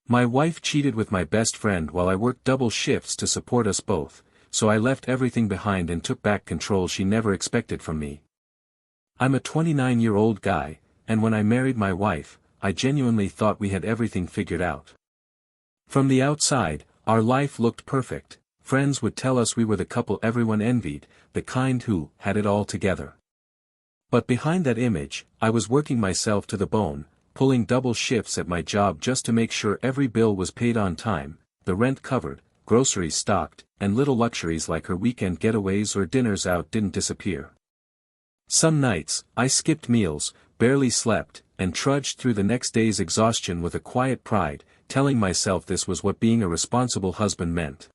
My wife cheated with my best friend while I worked double shifts to support us both, so I left everything behind and took back control she never expected from me. I'm a 29-year-old guy, and when I married my wife, I genuinely thought we had everything figured out. From the outside, our life looked perfect. Friends would tell us we were the couple everyone envied, the kind who had it all together. But behind that image, I was working myself to the bone, pulling double shifts at my job just to make sure every bill was paid on time, the rent covered, groceries stocked, and little luxuries like her weekend getaways or dinners out didn't disappear. Some nights, I skipped meals, barely slept, and trudged through the next day's exhaustion with a quiet pride, telling myself this was what being a responsible husband meant.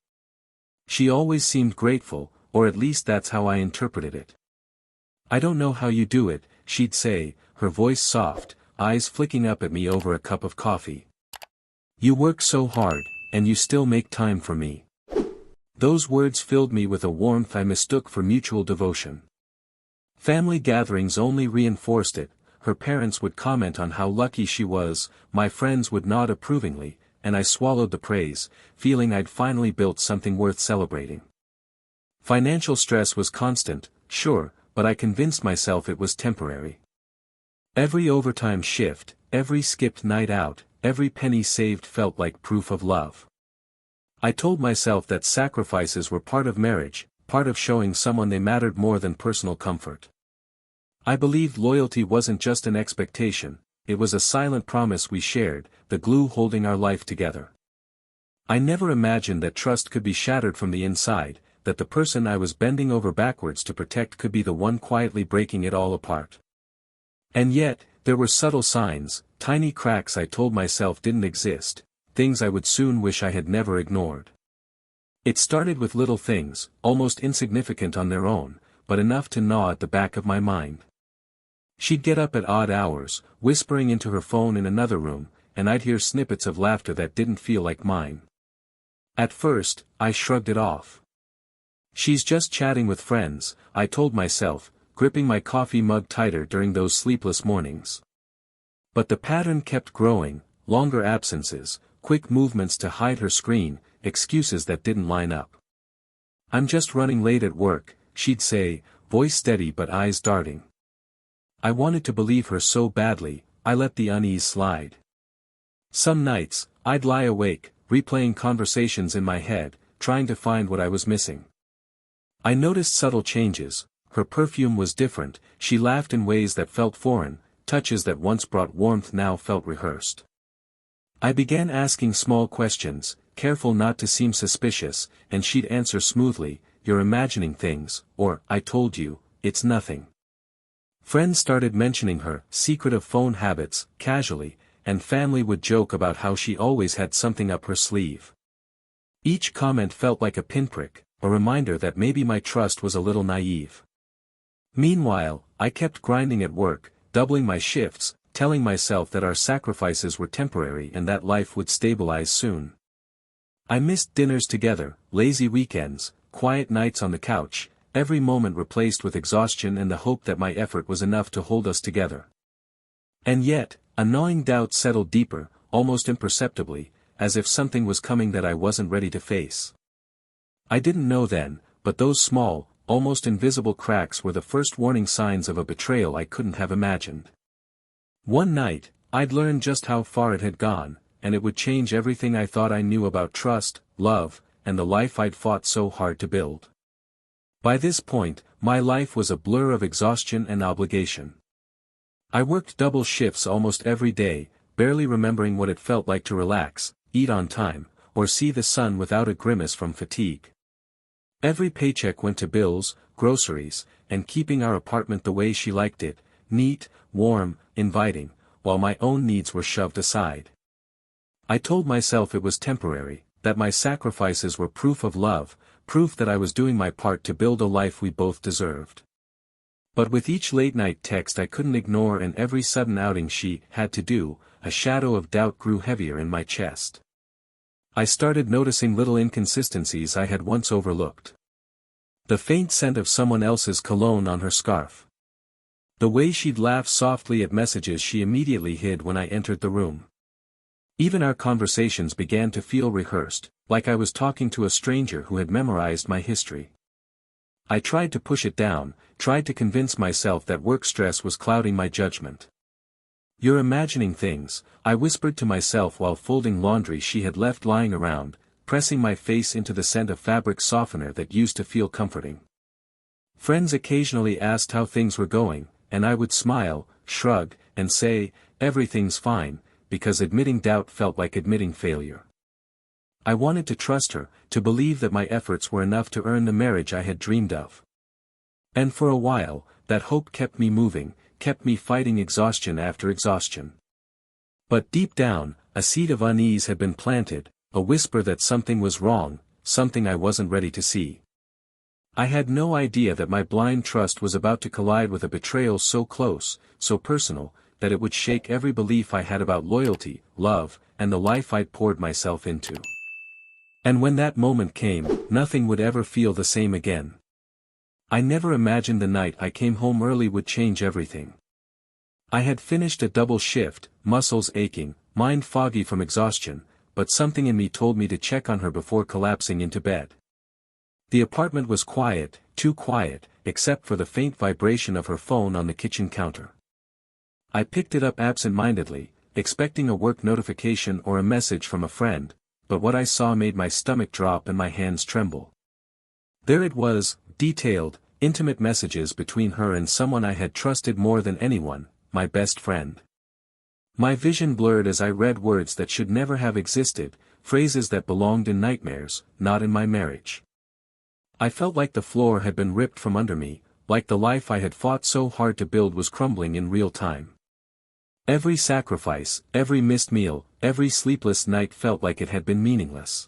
She always seemed grateful, or at least that's how I interpreted it. "I don't know how you do it," she'd say, her voice soft, eyes flicking up at me over a cup of coffee. "You work so hard, and you still make time for me." Those words filled me with a warmth I mistook for mutual devotion. Family gatherings only reinforced it. Her parents would comment on how lucky she was, my friends would nod approvingly, and I swallowed the praise, feeling I'd finally built something worth celebrating. Financial stress was constant, sure, but I convinced myself it was temporary. Every overtime shift, every skipped night out, every penny saved felt like proof of love. I told myself that sacrifices were part of marriage, part of showing someone they mattered more than personal comfort. I believed loyalty wasn't just an expectation, it was a silent promise we shared, the glue holding our life together. I never imagined that trust could be shattered from the inside, that the person I was bending over backwards to protect could be the one quietly breaking it all apart. And yet, there were subtle signs, tiny cracks I told myself didn't exist, things I would soon wish I had never ignored. It started with little things, almost insignificant on their own, but enough to gnaw at the back of my mind. She'd get up at odd hours, whispering into her phone in another room, and I'd hear snippets of laughter that didn't feel like mine. At first, I shrugged it off. "She's just chatting with friends," I told myself, gripping my coffee mug tighter during those sleepless mornings. But the pattern kept growing, longer absences, quick movements to hide her screen, excuses that didn't line up. "I'm just running late at work," she'd say, voice steady but eyes darting. I wanted to believe her so badly, I let the unease slide. Some nights, I'd lie awake, replaying conversations in my head, trying to find what I was missing. I noticed subtle changes. Her perfume was different, she laughed in ways that felt foreign, touches that once brought warmth now felt rehearsed. I began asking small questions, careful not to seem suspicious, and she'd answer smoothly, "You're imagining things," or "I told you, it's nothing." Friends started mentioning her secretive phone habits, casually, and family would joke about how she always had something up her sleeve. Each comment felt like a pinprick, a reminder that maybe my trust was a little naive. Meanwhile, I kept grinding at work, doubling my shifts, telling myself that our sacrifices were temporary and that life would stabilize soon. I missed dinners together, lazy weekends, quiet nights on the couch, every moment replaced with exhaustion and the hope that my effort was enough to hold us together. And yet, a gnawing doubt settled deeper, almost imperceptibly, as if something was coming that I wasn't ready to face. I didn't know then, but those small, almost invisible cracks were the first warning signs of a betrayal I couldn't have imagined. One night, I'd learned just how far it had gone, and it would change everything I thought I knew about trust, love, and the life I'd fought so hard to build. By this point, my life was a blur of exhaustion and obligation. I worked double shifts almost every day, barely remembering what it felt like to relax, eat on time, or see the sun without a grimace from fatigue. Every paycheck went to bills, groceries, and keeping our apartment the way she liked it, neat, warm, inviting, while my own needs were shoved aside. I told myself it was temporary, that my sacrifices were proof of love, proof that I was doing my part to build a life we both deserved. But with each late-night text I couldn't ignore and every sudden outing she had to do, a shadow of doubt grew heavier in my chest. I started noticing little inconsistencies I had once overlooked. The faint scent of someone else's cologne on her scarf. The way she'd laugh softly at messages she immediately hid when I entered the room. Even our conversations began to feel rehearsed, like I was talking to a stranger who had memorized my history. I tried to push it down, tried to convince myself that work stress was clouding my judgment. "You're imagining things," I whispered to myself while folding laundry she had left lying around, pressing my face into the scent of fabric softener that used to feel comforting. Friends occasionally asked how things were going, and I would smile, shrug, and say, "Everything's fine," because admitting doubt felt like admitting failure. I wanted to trust her, to believe that my efforts were enough to earn the marriage I had dreamed of. And for a while, that hope kept me moving, kept me fighting exhaustion after exhaustion. But deep down, a seed of unease had been planted, a whisper that something was wrong, something I wasn't ready to see. I had no idea that my blind trust was about to collide with a betrayal so close, so personal, that it would shake every belief I had about loyalty, love, and the life I'd poured myself into. And when that moment came, nothing would ever feel the same again. I never imagined the night I came home early would change everything. I had finished a double shift, muscles aching, mind foggy from exhaustion, but something in me told me to check on her before collapsing into bed. The apartment was quiet, too quiet, except for the faint vibration of her phone on the kitchen counter. I picked it up absent-mindedly, expecting a work notification or a message from a friend, but what I saw made my stomach drop and my hands tremble. There it was, detailed, intimate messages between her and someone I had trusted more than anyone, my best friend. My vision blurred as I read words that should never have existed, phrases that belonged in nightmares, not in my marriage. I felt like the floor had been ripped from under me, like the life I had fought so hard to build was crumbling in real time. Every sacrifice, every missed meal, every sleepless night felt like it had been meaningless.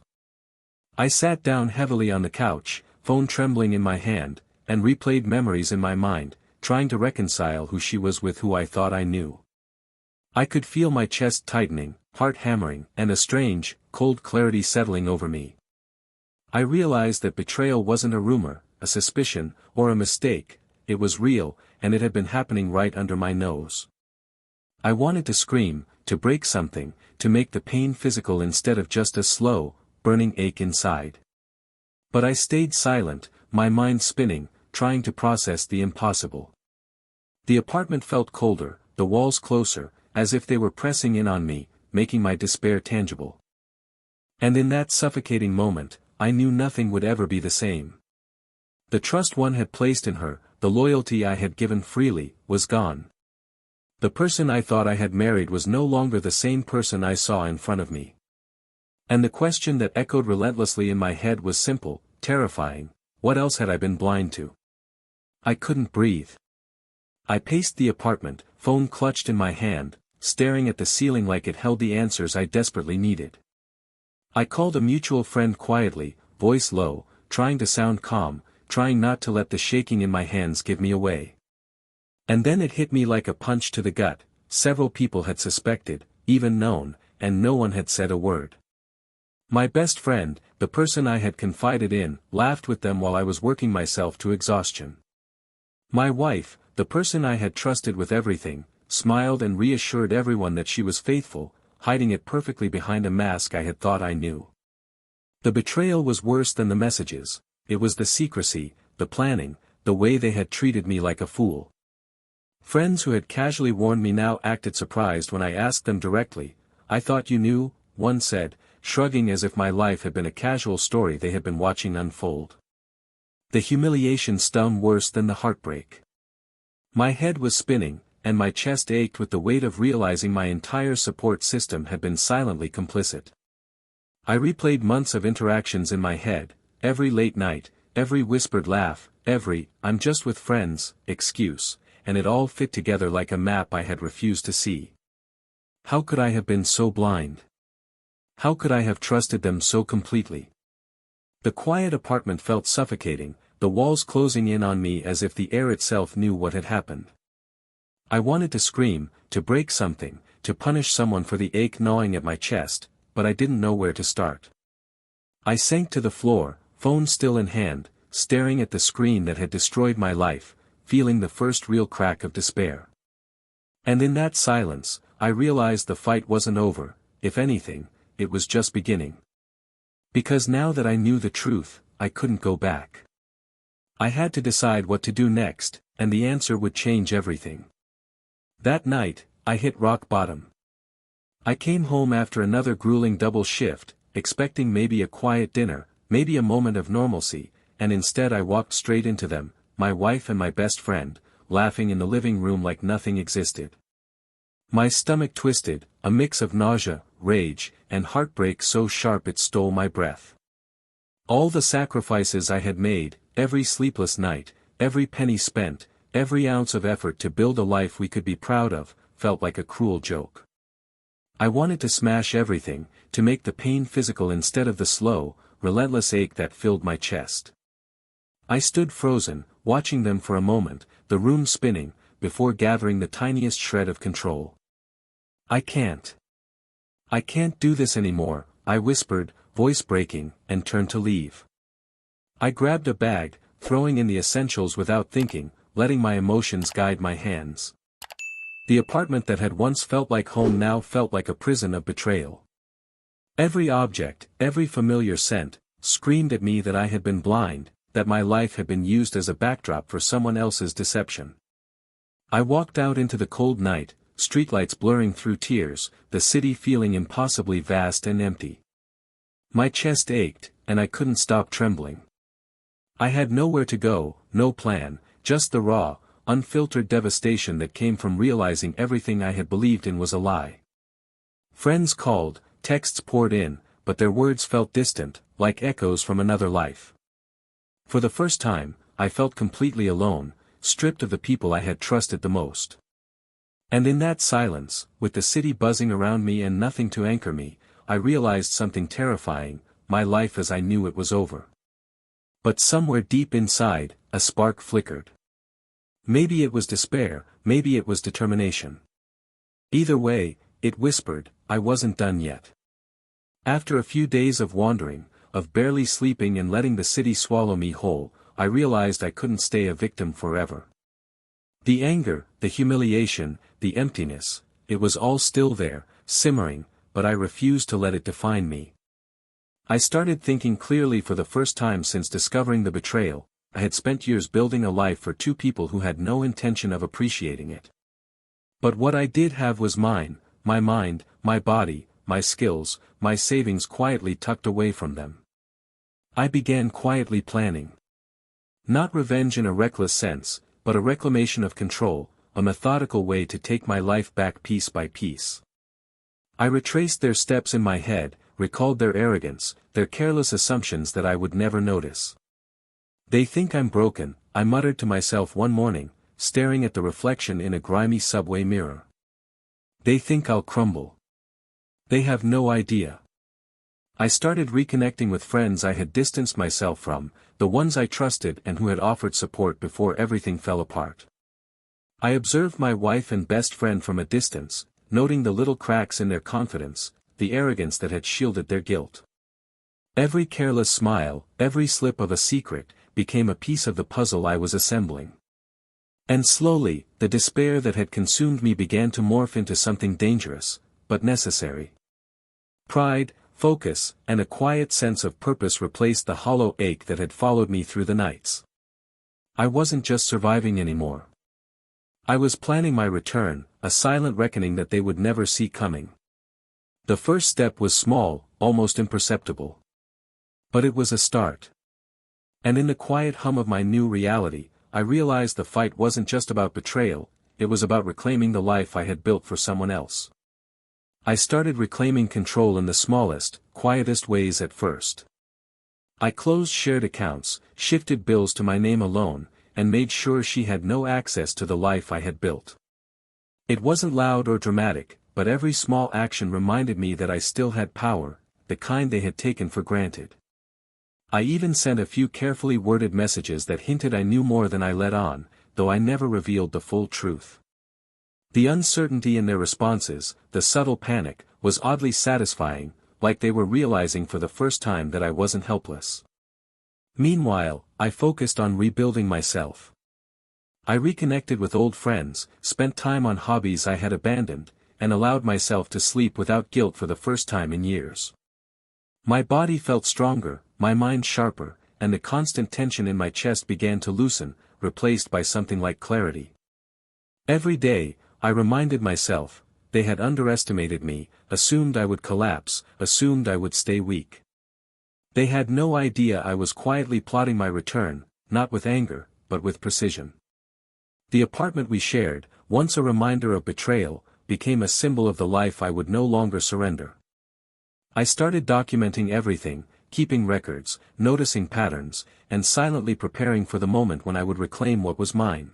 I sat down heavily on the couch, phone trembling in my hand, and replayed memories in my mind, trying to reconcile who she was with who I thought I knew. I could feel my chest tightening, heart hammering, and a strange, cold clarity settling over me. I realized that betrayal wasn't a rumor, a suspicion, or a mistake, it was real, and it had been happening right under my nose. I wanted to scream, to break something, to make the pain physical instead of just a slow, burning ache inside. But I stayed silent, my mind spinning, trying to process the impossible. The apartment felt colder, the walls closer, as if they were pressing in on me, making my despair tangible. And in that suffocating moment, I knew nothing would ever be the same. The trust one had placed in her, the loyalty I had given freely, was gone. The person I thought I had married was no longer the same person I saw in front of me. And the question that echoed relentlessly in my head was simple, terrifying: what else had I been blind to? I couldn't breathe. I paced the apartment, phone clutched in my hand, staring at the ceiling like it held the answers I desperately needed. I called a mutual friend quietly, voice low, trying to sound calm, trying not to let the shaking in my hands give me away. And then it hit me like a punch to the gut: several people had suspected, even known, and no one had said a word. My best friend, the person I had confided in, laughed with them while I was working myself to exhaustion. My wife, the person I had trusted with everything, smiled and reassured everyone that she was faithful, hiding it perfectly behind a mask I had thought I knew. The betrayal was worse than the messages, it was the secrecy, the planning, the way they had treated me like a fool. Friends who had casually warned me now acted surprised when I asked them directly. "I thought you knew," one said, shrugging as if my life had been a casual story they had been watching unfold. The humiliation stung worse than the heartbreak. My head was spinning, and my chest ached with the weight of realizing my entire support system had been silently complicit. I replayed months of interactions in my head, every late night, every whispered laugh, every "I'm just with friends" excuse, and it all fit together like a map I had refused to see. How could I have been so blind? How could I have trusted them so completely? The quiet apartment felt suffocating, the walls closing in on me as if the air itself knew what had happened. I wanted to scream, to break something, to punish someone for the ache gnawing at my chest, but I didn't know where to start. I sank to the floor, phone still in hand, staring at the screen that had destroyed my life, feeling the first real crack of despair. And in that silence, I realized the fight wasn't over, if anything, it was just beginning. Because now that I knew the truth, I couldn't go back. I had to decide what to do next, and the answer would change everything. That night, I hit rock bottom. I came home after another grueling double shift, expecting maybe a quiet dinner, maybe a moment of normalcy, and instead I walked straight into them, my wife and my best friend, laughing in the living room like nothing existed. My stomach twisted, a mix of nausea, rage, and heartbreak so sharp it stole my breath. All the sacrifices I had made, every sleepless night, every penny spent, every ounce of effort to build a life we could be proud of, felt like a cruel joke. I wanted to smash everything, to make the pain physical instead of the slow, relentless ache that filled my chest. I stood frozen, watching them for a moment, the room spinning, before gathering the tiniest shred of control. I can't do this anymore, I whispered, voice breaking, and turned to leave. I grabbed a bag, throwing in the essentials without thinking, letting my emotions guide my hands. The apartment that had once felt like home now felt like a prison of betrayal. Every object, every familiar scent, screamed at me that I had been blind, that my life had been used as a backdrop for someone else's deception. I walked out into the cold night, streetlights blurring through tears, the city feeling impossibly vast and empty. My chest ached, and I couldn't stop trembling. I had nowhere to go, no plan, just the raw, unfiltered devastation that came from realizing everything I had believed in was a lie. Friends called, texts poured in, but their words felt distant, like echoes from another life. For the first time, I felt completely alone, stripped of the people I had trusted the most. And in that silence, with the city buzzing around me and nothing to anchor me, I realized something terrifying, my life as I knew it was over. But somewhere deep inside, a spark flickered. Maybe it was despair, maybe it was determination. Either way, it whispered, I wasn't done yet. After a few days of wandering, of barely sleeping and letting the city swallow me whole, I realized I couldn't stay a victim forever. The anger, the humiliation, the emptiness, it was all still there, simmering, but I refused to let it define me. I started thinking clearly for the first time since discovering the betrayal. I had spent years building a life for two people who had no intention of appreciating it. But what I did have was mine, my mind, my body, my skills, my savings quietly tucked away from them. I began quietly planning. Not revenge in a reckless sense, but a reclamation of control, a methodical way to take my life back piece by piece. I retraced their steps in my head, recalled their arrogance, their careless assumptions that I would never notice. They think I'm broken, I muttered to myself one morning, staring at the reflection in a grimy subway mirror. They think I'll crumble. They have no idea. I started reconnecting with friends I had distanced myself from, the ones I trusted and who had offered support before everything fell apart. I observed my wife and best friend from a distance, noting the little cracks in their confidence, the arrogance that had shielded their guilt. Every careless smile, every slip of a secret, became a piece of the puzzle I was assembling. And slowly, the despair that had consumed me began to morph into something dangerous, but necessary. Pride, focus, and a quiet sense of purpose replaced the hollow ache that had followed me through the nights. I wasn't just surviving anymore. I was planning my return, a silent reckoning that they would never see coming. The first step was small, almost imperceptible. But it was a start. And in the quiet hum of my new reality, I realized the fight wasn't just about betrayal, it was about reclaiming the life I had built for someone else. I started reclaiming control in the smallest, quietest ways at first. I closed shared accounts, shifted bills to my name alone, and made sure she had no access to the life I had built. It wasn't loud or dramatic, but every small action reminded me that I still had power, the kind they had taken for granted. I even sent a few carefully worded messages that hinted I knew more than I let on, though I never revealed the full truth. The uncertainty in their responses, the subtle panic, was oddly satisfying, like they were realizing for the first time that I wasn't helpless. Meanwhile, I focused on rebuilding myself. I reconnected with old friends, spent time on hobbies I had abandoned, and allowed myself to sleep without guilt for the first time in years. My body felt stronger, my mind sharper, and the constant tension in my chest began to loosen, replaced by something like clarity. Every day, I reminded myself, they had underestimated me, assumed I would collapse, assumed I would stay weak. They had no idea I was quietly plotting my return, not with anger, but with precision. The apartment we shared, once a reminder of betrayal, became a symbol of the life I would no longer surrender. I started documenting everything, keeping records, noticing patterns, and silently preparing for the moment when I would reclaim what was mine.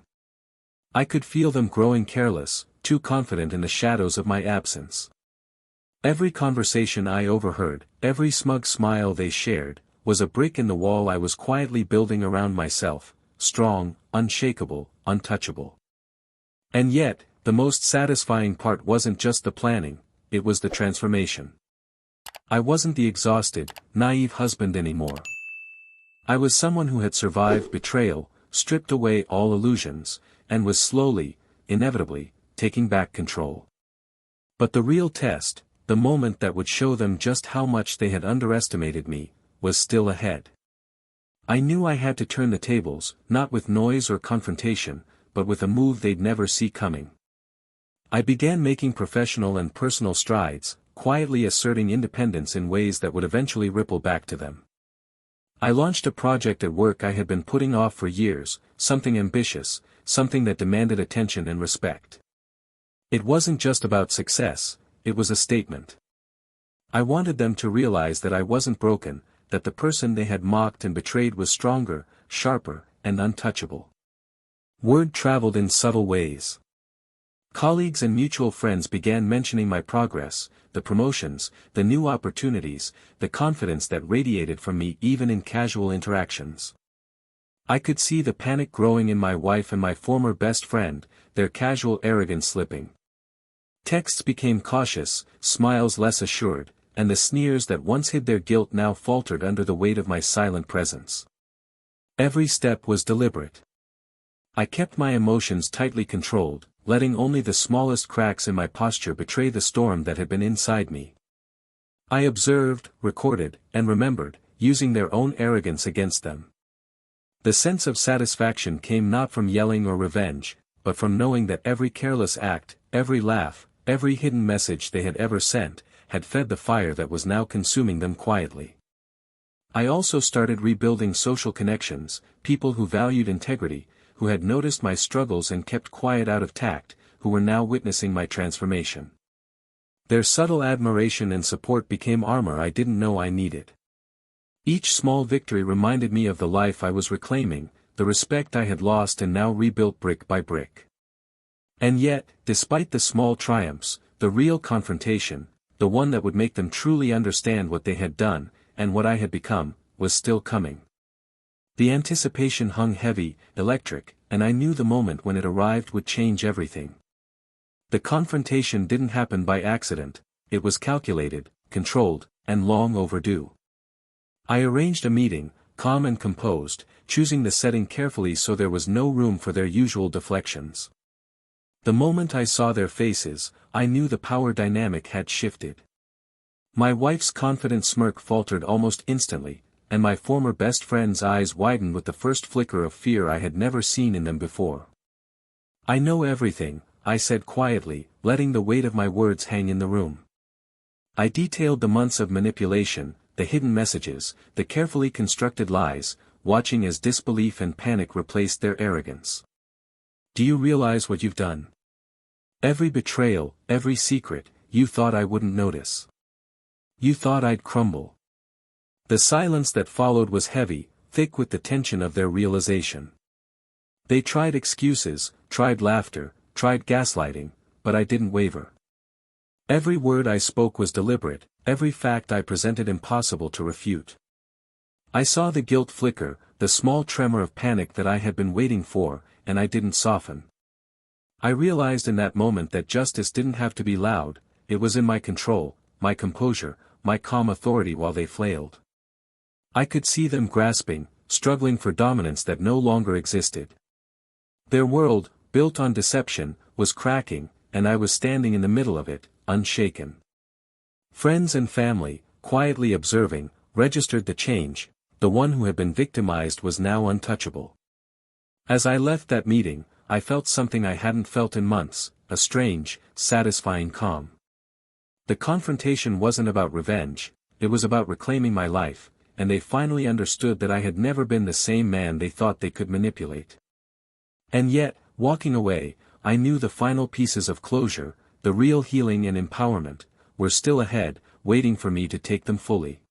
I could feel them growing careless, too confident in the shadows of my absence. Every conversation I overheard, every smug smile they shared, was a brick in the wall I was quietly building around myself, strong, unshakable, untouchable. And yet, the most satisfying part wasn't just the planning, it was the transformation. I wasn't the exhausted, naive husband anymore. I was someone who had survived betrayal, stripped away all illusions, and was slowly, inevitably, taking back control. But the real test, the moment that would show them just how much they had underestimated me, was still ahead. I knew I had to turn the tables, not with noise or confrontation, but with a move they'd never see coming. I began making professional and personal strides, quietly asserting independence in ways that would eventually ripple back to them. I launched a project at work I had been putting off for years, something ambitious, something that demanded attention and respect. It wasn't just about success, it was a statement. I wanted them to realize that I wasn't broken, that the person they had mocked and betrayed was stronger, sharper, and untouchable. Word traveled in subtle ways. Colleagues and mutual friends began mentioning my progress, the promotions, the new opportunities, the confidence that radiated from me even in casual interactions. I could see the panic growing in my wife and my former best friend, their casual arrogance slipping. Texts became cautious, smiles less assured, and the sneers that once hid their guilt now faltered under the weight of my silent presence. Every step was deliberate. I kept my emotions tightly controlled, letting only the smallest cracks in my posture betray the storm that had been inside me. I observed, recorded, and remembered, using their own arrogance against them. The sense of satisfaction came not from yelling or revenge, but from knowing that every careless act, every laugh, every hidden message they had ever sent, had fed the fire that was now consuming them quietly. I also started rebuilding social connections, people who valued integrity, who had noticed my struggles and kept quiet out of tact, who were now witnessing my transformation. Their subtle admiration and support became armor I didn't know I needed. Each small victory reminded me of the life I was reclaiming, the respect I had lost and now rebuilt brick by brick. And yet, despite the small triumphs, the real confrontation, the one that would make them truly understand what they had done, and what I had become, was still coming. The anticipation hung heavy, electric, and I knew the moment when it arrived would change everything. The confrontation didn't happen by accident, it was calculated, controlled, and long overdue. I arranged a meeting, calm and composed, choosing the setting carefully so there was no room for their usual deflections. The moment I saw their faces, I knew the power dynamic had shifted. My wife's confident smirk faltered almost instantly, and my former best friend's eyes widened with the first flicker of fear I had never seen in them before. "I know everything," I said quietly, letting the weight of my words hang in the room. I detailed the months of manipulation, the hidden messages, the carefully constructed lies, watching as disbelief and panic replaced their arrogance. "Do you realize what you've done? Every betrayal, every secret, you thought I wouldn't notice. You thought I'd crumble." The silence that followed was heavy, thick with the tension of their realization. They tried excuses, tried laughter, tried gaslighting, but I didn't waver. Every word I spoke was deliberate, every fact I presented impossible to refute. I saw the guilt flicker, the small tremor of panic that I had been waiting for, and I didn't soften. I realized in that moment that justice didn't have to be loud, it was in my control, my composure, my calm authority while they flailed. I could see them grasping, struggling for dominance that no longer existed. Their world, built on deception, was cracking, and I was standing in the middle of it, unshaken. Friends and family, quietly observing, registered the change. The one who had been victimized was now untouchable. As I left that meeting, I felt something I hadn't felt in months, a strange, satisfying calm. The confrontation wasn't about revenge, it was about reclaiming my life, and they finally understood that I had never been the same man they thought they could manipulate. And yet, walking away, I knew the final pieces of closure, the real healing and empowerment, were still ahead, waiting for me to take them fully.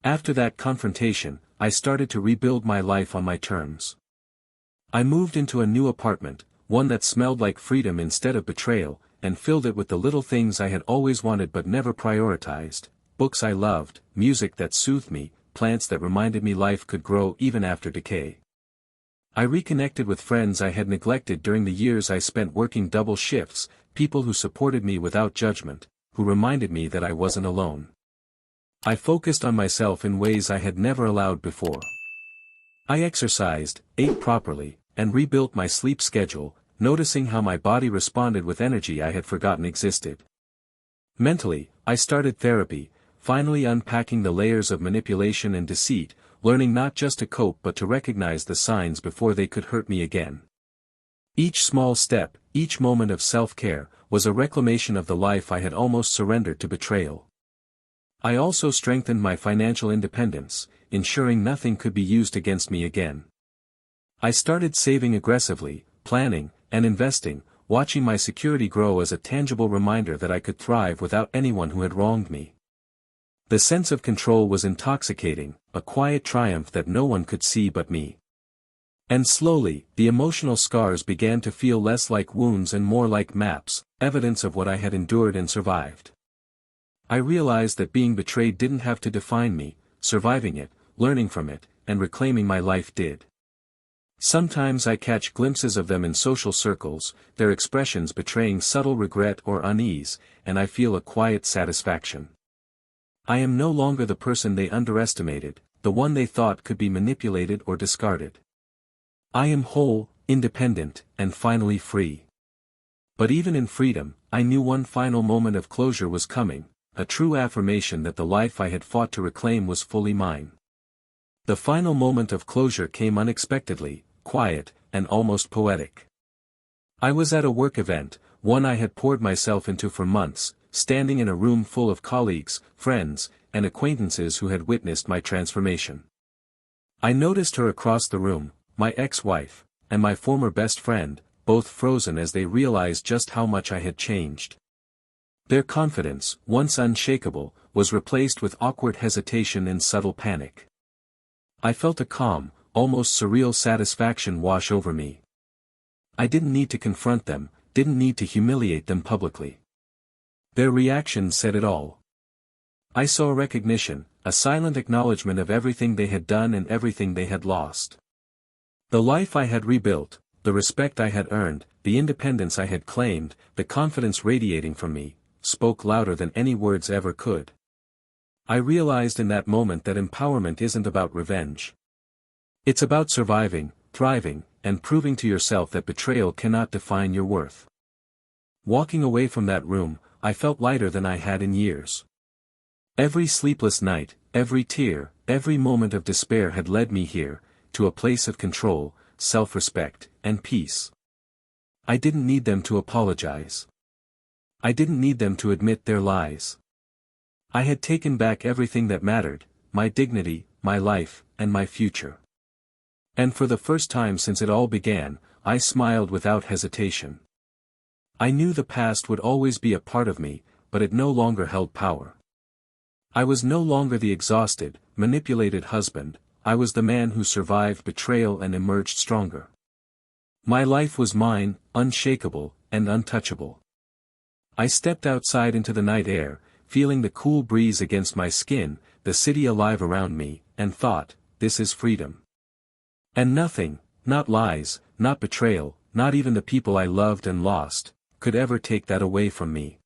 After that confrontation, I started to rebuild my life on my terms. I moved into a new apartment, one that smelled like freedom instead of betrayal, and filled it with the little things I had always wanted but never prioritized: books I loved, music that soothed me, plants that reminded me life could grow even after decay. I reconnected with friends I had neglected during the years I spent working double shifts, people who supported me without judgment, who reminded me that I wasn't alone. I focused on myself in ways I had never allowed before. I exercised, ate properly, and rebuilt my sleep schedule, noticing how my body responded with energy I had forgotten existed. Mentally, I started therapy, finally unpacking the layers of manipulation and deceit, learning not just to cope but to recognize the signs before they could hurt me again. Each small step, each moment of self-care, was a reclamation of the life I had almost surrendered to betrayal. I also strengthened my financial independence, ensuring nothing could be used against me again. I started saving aggressively, planning, and investing, watching my security grow as a tangible reminder that I could thrive without anyone who had wronged me. The sense of control was intoxicating, a quiet triumph that no one could see but me. And slowly, the emotional scars began to feel less like wounds and more like maps, evidence of what I had endured and survived. I realized that being betrayed didn't have to define me, surviving it, learning from it, and reclaiming my life did. Sometimes I catch glimpses of them in social circles, their expressions betraying subtle regret or unease, and I feel a quiet satisfaction. I am no longer the person they underestimated, the one they thought could be manipulated or discarded. I am whole, independent, and finally free. But even in freedom, I knew one final moment of closure was coming, a true affirmation that the life I had fought to reclaim was fully mine. The final moment of closure came unexpectedly, quiet, and almost poetic. I was at a work event, one I had poured myself into for months, standing in a room full of colleagues, friends, and acquaintances who had witnessed my transformation. I noticed her across the room, my ex-wife, and my former best friend, both frozen as they realized just how much I had changed. Their confidence, once unshakable, was replaced with awkward hesitation and subtle panic. I felt a calm, almost surreal satisfaction wash over me. I didn't need to confront them, didn't need to humiliate them publicly. Their reaction said it all. I saw recognition, a silent acknowledgement of everything they had done and everything they had lost. The life I had rebuilt, the respect I had earned, the independence I had claimed, the confidence radiating from me, spoke louder than any words ever could. I realized in that moment that empowerment isn't about revenge. It's about surviving, thriving, and proving to yourself that betrayal cannot define your worth. Walking away from that room, I felt lighter than I had in years. Every sleepless night, every tear, every moment of despair had led me here, to a place of control, self-respect, and peace. I didn't need them to apologize. I didn't need them to admit their lies. I had taken back everything that mattered, my dignity, my life, and my future. And for the first time since it all began, I smiled without hesitation. I knew the past would always be a part of me, but it no longer held power. I was no longer the exhausted, manipulated husband, I was the man who survived betrayal and emerged stronger. My life was mine, unshakable, and untouchable. I stepped outside into the night air, feeling the cool breeze against my skin, the city alive around me, and thought, this is freedom. And nothing, not lies, not betrayal, not even the people I loved and lost, could ever take that away from me.